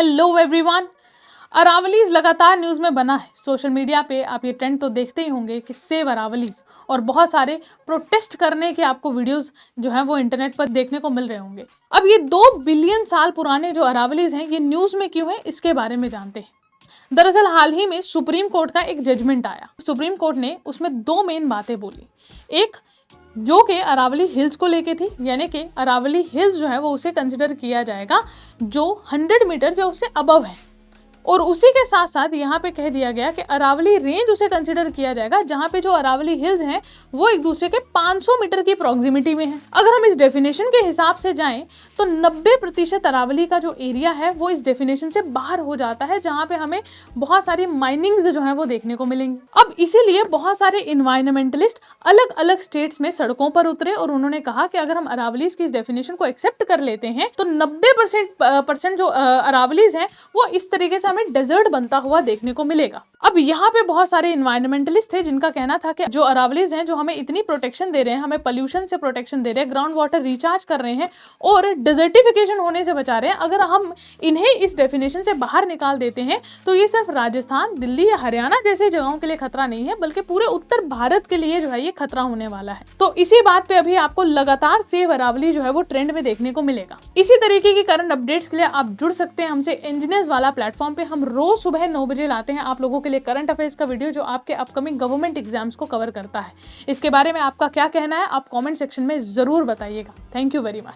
Hello everyone. Aravallis लगातार news में बना है। सोशल मीडिया पे आप ये ट्रेंड तो देखते ही होंगे कि सेव अरावलीज, और बहुत सारे प्रोटेस्ट करने के आपको वीडियोस जो हैं वो इंटरनेट पर देखने को मिल रहे होंगे। अब ये 2 बिलियन साल पुराने जो अरावलीज हैं ये न्यूज़ में क्यों हैं, इसके बारे में जानते हैं। दरअसल हाल ही में सुप्रीम कोर्ट का एक जजमेंट आया। सुप्रीम कोर्ट ने उसमें 2 मेन बातें बोली। एक जो कि अरावली हिल्स को लेके थी, यानी कि अरावली हिल्स जो है वो उसे कंसिडर किया जाएगा जो 100 मीटर या उससे अबव है, और उसी के साथ साथ यहाँ पे कह दिया गया कि अरावली रेंज उसे कंसिडर किया जाएगा जहाँ पे जो अरावली हिल्स हैं वो एक दूसरे के 500 मीटर की प्रॉक्सिमिटी में है। अगर हम इस डेफिनेशन के हिसाब से जाएं तो 90% अरावली का जो एरिया है वो इस डेफिनेशन से बाहर हो जाता है, जहाँ पे हमें बहुत सारी माइनिंग्स जो है वो देखने को मिलेंगी। अब इसीलिए बहुत सारे इन्वायरमेंटलिस्ट अलग अलग स्टेट्स में सड़कों पर उतरे और उन्होंने कहा कि अगर हम अरावलीज की इस डेफिनेशन को एक्सेप्ट कर लेते हैं तो 90% जो अरावलीज हैं वो इस तरीके से हमें डेजर्ट बनता हुआ देखने को मिलेगा। अब यहाँ पे बहुत सारे इन्वायरमेंटलिस्ट थे जिनका कहना था कि जो अरावलीज हैं जो हमें इतनी प्रोटेक्शन दे रहे हैं, हमें पोल्यूशन से प्रोटेक्शन दे रहे हैं, ग्राउंड वाटर रिचार्ज कर रहे हैं और डिजर्टिफिकेशन होने से बचा रहे हैं, अगर हम इन्हें इस डेफिनेशन से बाहर निकाल देते हैं तो ये सिर्फ राजस्थान, दिल्ली या हरियाणा जैसे जगहों के लिए खतरा नहीं है, बल्कि पूरे उत्तर भारत के लिए जो है ये खतरा होने वाला है। तो इसी बात पे अभी आपको लगातार सेव अरावली जो है वो ट्रेंड में देखने को मिलेगा। इसी तरीके की करंट अपडेट्स के लिए आप जुड़ सकते हैं हमसे इंजीनियर्स वाला प्लेटफॉर्म पे। हम रोज सुबह 9 बजे लाते हैं आप लोगों के लिए करंट अफेयर्स का वीडियो जो आपके अपकमिंग गवर्नमेंट एग्जाम्स को कवर करता है। इसके बारे में आपका क्या कहना है आप कमेंट सेक्शन में जरूर बताइएगा। Thank you very much.